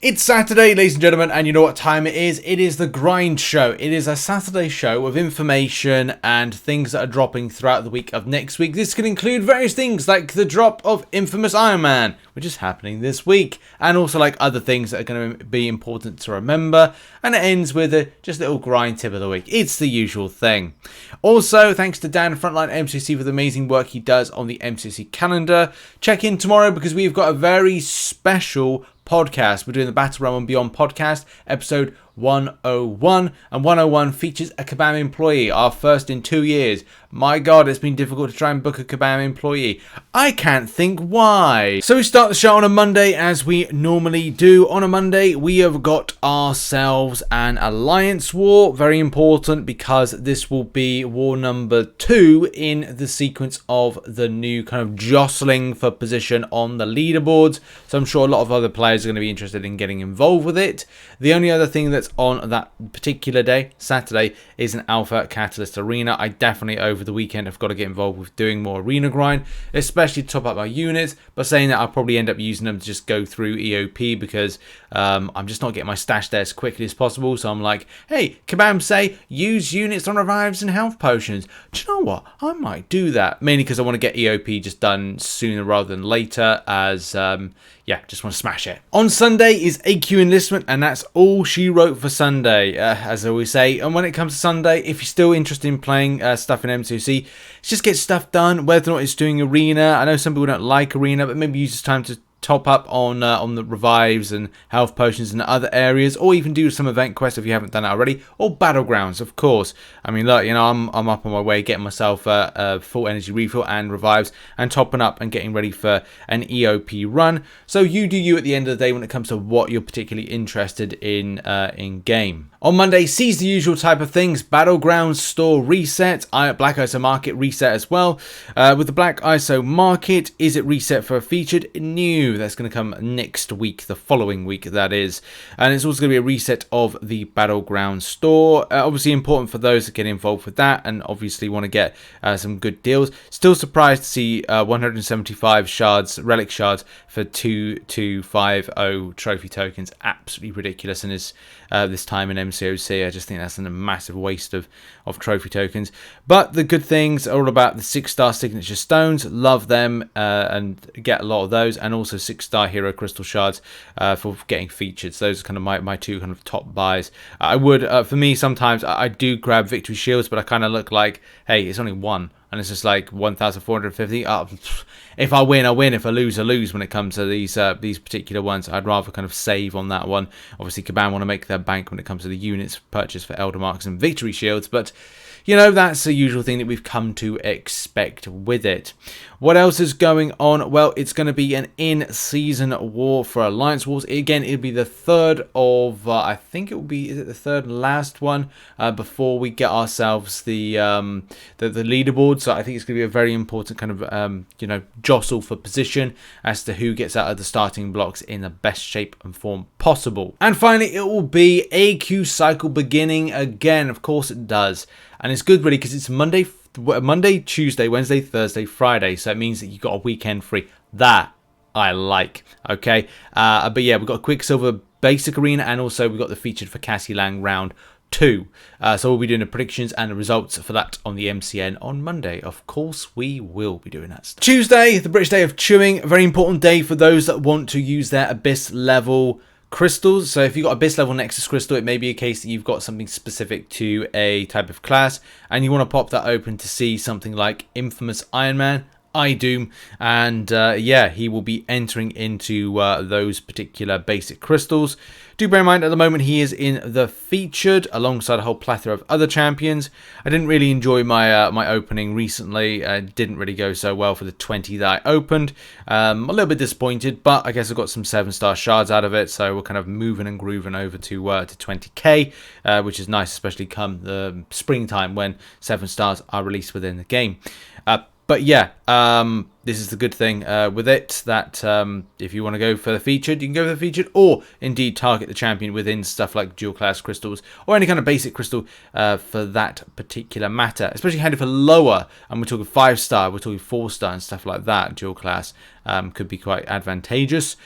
It's Saturday, ladies and gentlemen, and you know what time it is? It is the Grind Show. It is a Saturday show of information and things that are dropping throughout the week of next week. This can include various things like the drop of Infamous Iron Man, which is happening this week, and also like other things that are going to be important to remember. And it ends with just a little grind tip of the week. It's the usual thing. Also, thanks to Dan, Frontline MCOC, for the amazing work he does on the MCOC calendar. Check in tomorrow because we've got a very special podcast. We're doing the Battlegrounds and Beyond podcast, episode 101, and 101 features a Kabam employee, our first in 2 years. My god, it's been difficult to try and book a Kabam employee. I can't think why. So we start the show on a Monday as we normally do. On a Monday, we have got ourselves an alliance war. Very important because this will be war number 2 in the sequence of the new kind of jostling for position on the leaderboards. So I'm sure a lot of other players are going to be interested in getting involved with it. The only other thing that's on that particular day, Saturday, is an Alpha Catalyst Arena. I definitely over the weekend have got to get involved with doing more arena grind, especially to top up my units. But saying that, I'll probably end up using them to just go through EOP because I'm just not getting my stash there as quickly as possible. So I'm like, hey, Kabam say use units on revives and health potions. Do you know what? I might do that, mainly because I want to get EOP just done sooner rather than later, as yeah, just want to smash it. On Sunday is AQ Enlistment, and that's all she wrote for Sunday, as I always say. And when it comes to Sunday, if you're still interested in playing stuff in MCOC, just get stuff done, whether or not it's doing arena. I know some people don't like arena, but maybe use this time to top up on the revives and health potions in other areas, or even do some event quests if you haven't done it already, or Battlegrounds, of course. I mean, look, you know, I'm up on my way getting myself a full energy refill and revives and topping up and getting ready for an EOP run. So you do you at the end of the day when it comes to what you're particularly interested in game. On Monday sees the usual type of things: Battlegrounds store reset, Black ISO market reset as well. With the Black ISO market, is it reset for a featured? New. That's going to come next week, the following week that is. And it's also going to be a reset of the Battlegrounds store. Obviously important for those that get involved with that and obviously want to get some good deals. Still surprised to see 175 shards, relic shards for 2250 trophy tokens. Absolutely ridiculous in this time in MCOC. I just think that's a massive waste of trophy tokens. But the good things are all about the 6-star signature stones. Love them and get a lot of those, and also 6-star hero crystal shards for getting featured. So those are kind of my two kind of top buys. I would, for me, sometimes I do grab victory shields, but I kind of look like, hey, it's only one. And it's just like 1,450. If I win, I win. If I lose, I lose. When it comes to these particular ones, I'd rather kind of save on that one. Obviously, Kabam want to make their bank when it comes to the units purchased for Elder Marks and Victory Shields. But, you know, that's the usual thing that we've come to expect with it. What else is going on? Well, it's going to be an in-season war for Alliance Wars. Again, it'll be the third of, I think it will be, is it the third and last one before we get ourselves the leaderboard. So I think it's going to be a very important kind of, you know, jostle for position as to who gets out of the starting blocks in the best shape and form possible. And finally, it will be AQ cycle beginning again. Of course it does. And it's good really because it's Monday, Tuesday, Wednesday, Thursday, Friday. So it means that you've got a weekend free. That I like. Okay. But yeah, we've got a quicksilver basic arena, and also we've got the featured for Cassie Lang round 2. So we'll be doing the predictions and the results for that on the MCN on Monday. Of course, we will be doing that stuff. Tuesday, the British Day of Chewing. A very important day for those that want to use their Abyss level crystals. So if you've got Abyss level Nexus crystal, it may be a case that you've got something specific to a type of class and you want to pop that open to see something like Infamous Iron Man, iDoom, and yeah, he will be entering into those particular basic crystals. Do bear in mind, at the moment, he is in the featured alongside a whole plethora of other champions. I didn't really enjoy my my opening recently. Didn't really go so well for the 20 that I opened. A little bit disappointed, but I guess I got some 7-star shards out of it, so we're kind of moving and grooving over to 20k, which is nice, especially come the springtime when 7 stars are released within the game. But yeah, this is the good thing with it, that if you want to go for the featured, you can go for the featured, or indeed target the champion within stuff like dual class crystals, or any kind of basic crystal for that particular matter. Especially handy for lower, and we're talking 5-star, we're talking 4-star and stuff like that. Dual class could be quite advantageous.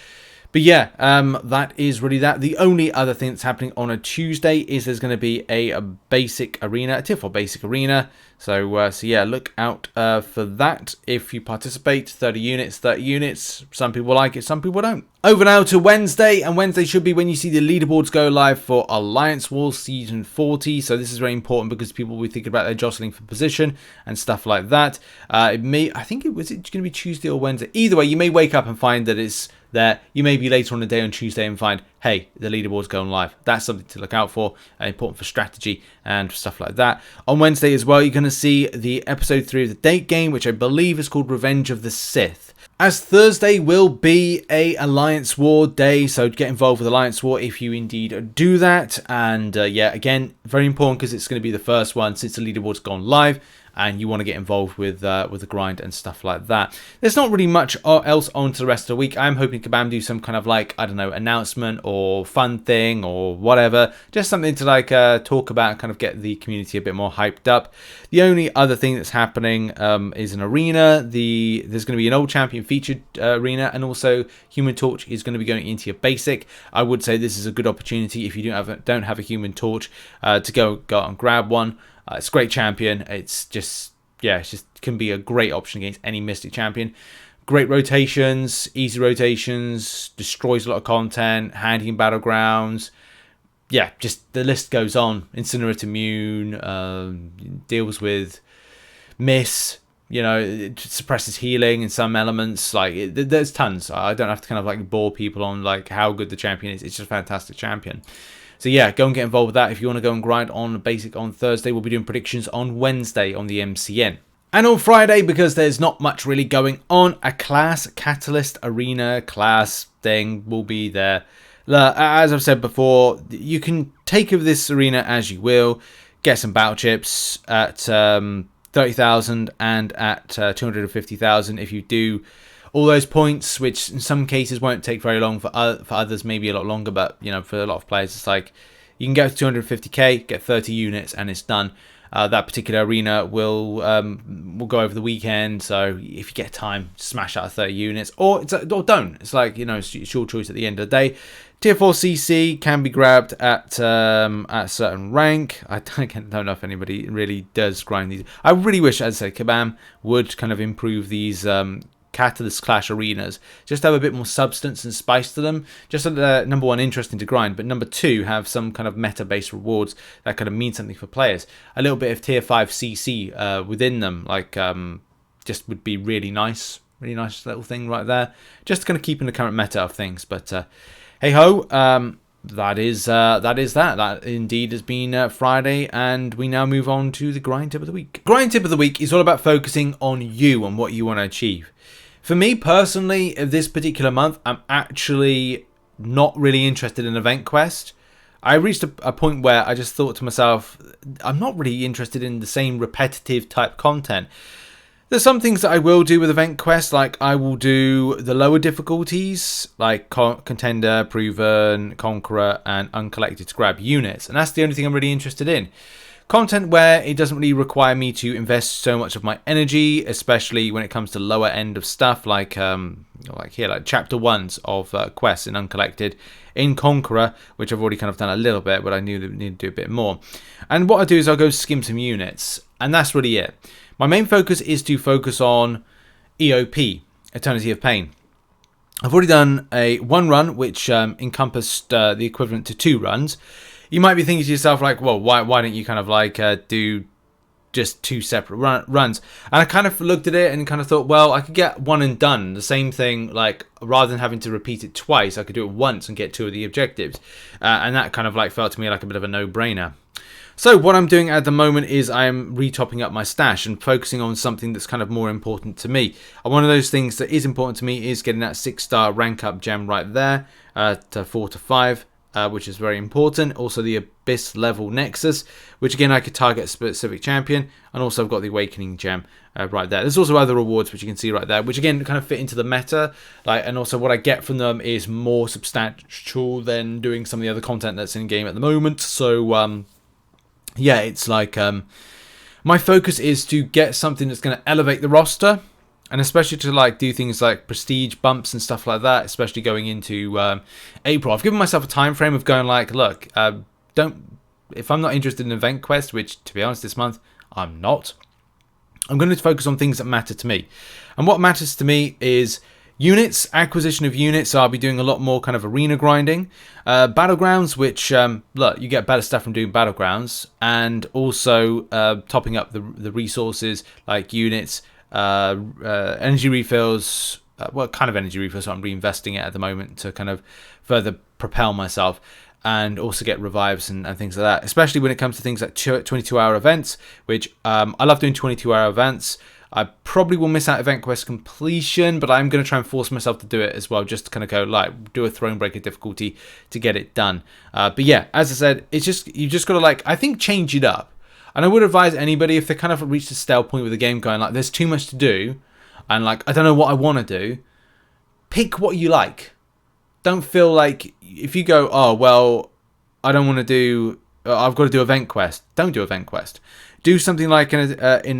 But yeah, that is really that. The only other thing that's happening on a Tuesday is there's going to be a basic arena, a tier 4 basic arena. So yeah, look out for that if you participate. 30 units, 30 units. Some people like it, some people don't. Over now to Wednesday, and Wednesday should be when you see the leaderboards go live for Alliance Wars Season 40. So this is very important because people will be thinking about their jostling for position and stuff like that. I think it was going to be Tuesday or Wednesday. Either way, you may wake up and find that it's there. You may be later on the day on Tuesday and find, hey, the leaderboard's going live. That's something to look out for, important for strategy and stuff like that. On Wednesday as well, you're going to see the episode 3 of the date game, which I believe is called Revenge of the Sith. As Thursday will be a Alliance War day, so get involved with Alliance War if you indeed do that. And yeah, again, very important because it's going to be the first one since the leaderboard's gone live, and you want to get involved with the grind and stuff like that. There's not really much else on to the rest of the week. I'm hoping Kabam do some kind of like, I don't know, announcement or fun thing or whatever. Just something to like talk about and kind of get the community a bit more hyped up. The only other thing that's happening is an arena. There's going to be an old champion featured arena, and also Human Torch is going to be going into your basic. I would say this is a good opportunity if you don't have a Human Torch to go out and grab one. It's a great champion. It's just can be a great option against any Mystic champion. Great rotations, easy rotations, destroys a lot of content, handy in Battlegrounds. Yeah, just the list goes on. Incinerate immune, deals with miss. You know, it suppresses healing in some elements. Like there's tons. I don't have to kind of like bore people on like how good the champion is. It's just a fantastic champion. So yeah, go and get involved with that. If you want to go and grind on basic on Thursday, we'll be doing predictions on Wednesday on the MCN. And on Friday, because there's not much really going on, a class Catalyst Arena class thing will be there. As I've said before, you can take of this arena as you will. Get some battle chips at 30,000 and at 250,000 if you do all those points, which in some cases won't take very long, for others maybe a lot longer, but you know, for a lot of players it's like you can go to 250k, get 30 units and it's done. That particular arena will go over the weekend, so if you get time, smash out 30 units, or don't. It's like, you know, it's your choice at the end of the day. Tier 4 CC can be grabbed at a certain rank. I don't know if anybody really does grind these. I really wish, as I say, Kabam would kind of improve these Catalyst Clash arenas, just have a bit more substance and spice to them. Just number one, interesting to grind, but number two, have some kind of meta-based rewards that kind of mean something for players. A little bit of tier 5 CC within them, like just would be really nice little thing right there. Just kind of keeping the current meta of things. But hey ho, that is that. That indeed has been Friday, and we now move on to the grind tip of the week. Grind tip of the week is all about focusing on you and what you want to achieve. For me personally, this particular month, I'm actually not really interested in Event Quest. I reached a point where I just thought to myself, I'm not really interested in the same repetitive type content. There's some things that I will do with Event Quest, like I will do the lower difficulties, like Contender, Proven, Conqueror, and Uncollected to grab units. And that's the only thing I'm really interested in. Content where it doesn't really require me to invest so much of my energy, especially when it comes to lower end of stuff like here, like chapter 1s of quests in Uncollected, in Conqueror, which I've already kind of done a little bit, but I need to do a bit more. And what I do is I'll go skim some units, and that's really it. My main focus is to focus on EOP, Eternity of Pain. I've already done one run, which encompassed the equivalent to 2 runs. You might be thinking to yourself, like, well, why don't you kind of like do just 2 separate runs? And I kind of looked at it and kind of thought, well, I could get one and done. The same thing, like, rather than having to repeat it twice, I could do it once and get 2 of the objectives. And that kind of like felt to me like a bit of a no-brainer. So what I'm doing at the moment is I'm retopping up my stash and focusing on something that's kind of more important to me. And one of those things that is important to me is getting that 6-star rank up gem right there to 4 to 5. Which is very important. Also the Abyss level Nexus, which again I could target a specific champion, and also I've got the Awakening gem right there. There's also other rewards which you can see right there, which again kind of fit into the meta, like, and also what I get from them is more substantial than doing some of the other content that's in game at the moment. So yeah, it's like my focus is to get something that's going to elevate the roster. And especially to like do things like prestige bumps and stuff like that, especially going into April. I've given myself a time frame of going like, look, if I'm not interested in event quest, which to be honest this month I'm not, I'm going to focus on things that matter to me. And what matters to me is units, acquisition of units. So I'll be doing a lot more kind of arena grinding, Battlegrounds, which look, you get better stuff from doing Battlegrounds, and also topping up the resources like units, energy refills. What kind of energy refills? So I'm reinvesting it at the moment to kind of further propel myself, and also get revives and things like that, especially when it comes to things like 22-hour events, which I love doing 22-hour events. I probably will miss out event quest completion, but I'm going to try and force myself to do it as well, just to kind of go like do a Thronebreaker difficulty to get it done. But yeah, as I said, it's just, you just got to like, I think, change it up. And I would advise anybody, if they kind of reached a stale point with the game, going like, there's too much to do, and like, I don't know what I want to do, pick what you like. Don't feel like, if you go, oh, well, I don't want to do, I've got to do event quest. Don't do event quest. Do something like an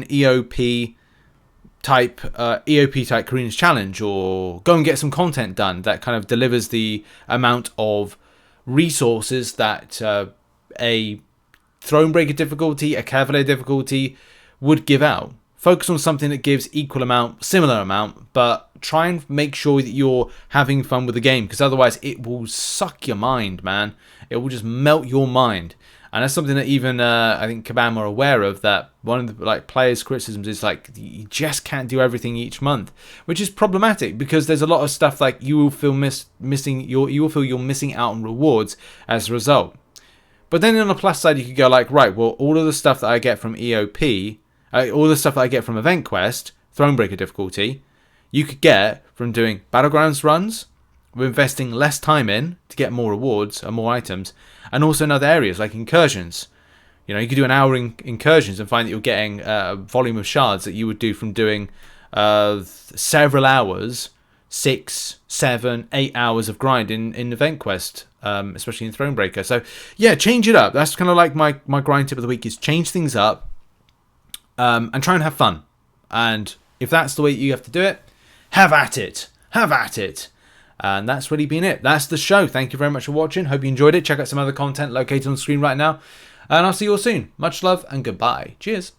EOP type Carina's Challenge, or go and get some content done that kind of delivers the amount of resources that a Thronebreaker difficulty, a Cavalier difficulty would give out. Focus on something that gives equal amount, similar amount, but try and make sure that you're having fun with the game, because otherwise it will suck your mind, man. It will just melt your mind. And that's something that even I think Kabam are aware of, that one of the like players' criticisms is like, you just can't do everything each month, which is problematic, because there's a lot of stuff like you will feel you will feel you're missing out on rewards as a result. But then on the plus side, you could go like, right, well, all of the stuff that I get from EOP, all the stuff that I get from Event Quest, Thronebreaker difficulty, you could get from doing Battlegrounds runs, we're investing less time in to get more rewards and more items, and also in other areas like incursions. You know, you could do an hour in incursions and find that you're getting a volume of shards that you would do from doing several hours, 6, 7, 8 hours of grind in Event Quest, especially in Thronebreaker. So yeah, change it up. That's kind of like my grind tip of the week, is change things up and try and have fun. And if that's the way you have to do it, have at it. Have at it. And that's really been it. That's the show. Thank you very much for watching. Hope you enjoyed it. Check out some other content located on the screen right now. And I'll see you all soon. Much love and goodbye. Cheers.